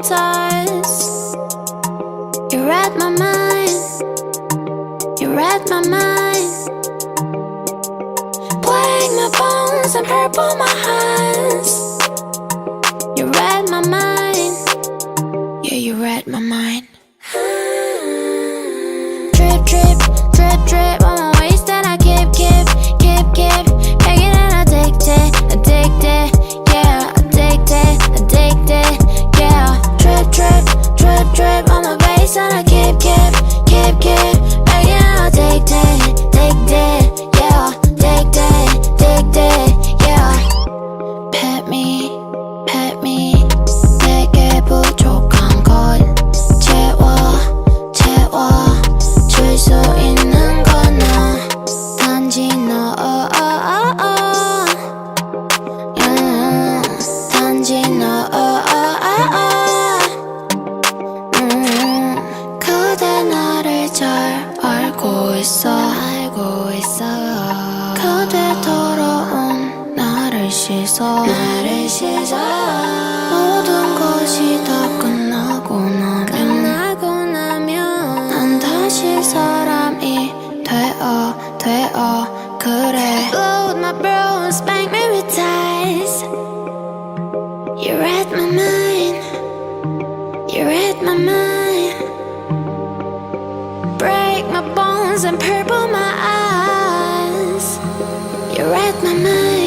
ties. You read my mind. You read my mind. Break my bones and purple my hands. You read my mind. Yeah, you read my mind. Drip, drip, drip, drip on my waist that I keep. Making it addicted, yeah, addicted, yeah. Drip, drip, drip, drip on my waist that I keep. Making it addicted, yeah, addicted, yeah. Pet me, 내게 부족한 걸 줄 수 있는 건 너, 단지 너, 단지 너, 그대 나를 잘 알고 있어. 그대 더러운 나를 씻어. 모든 것이 다 끝나고 나면 난 다시 사람이 되어 그래. Load my bro, spank me with ties. You read my mind. You read my mind. Break my bones and purple my eyes. You read my mind.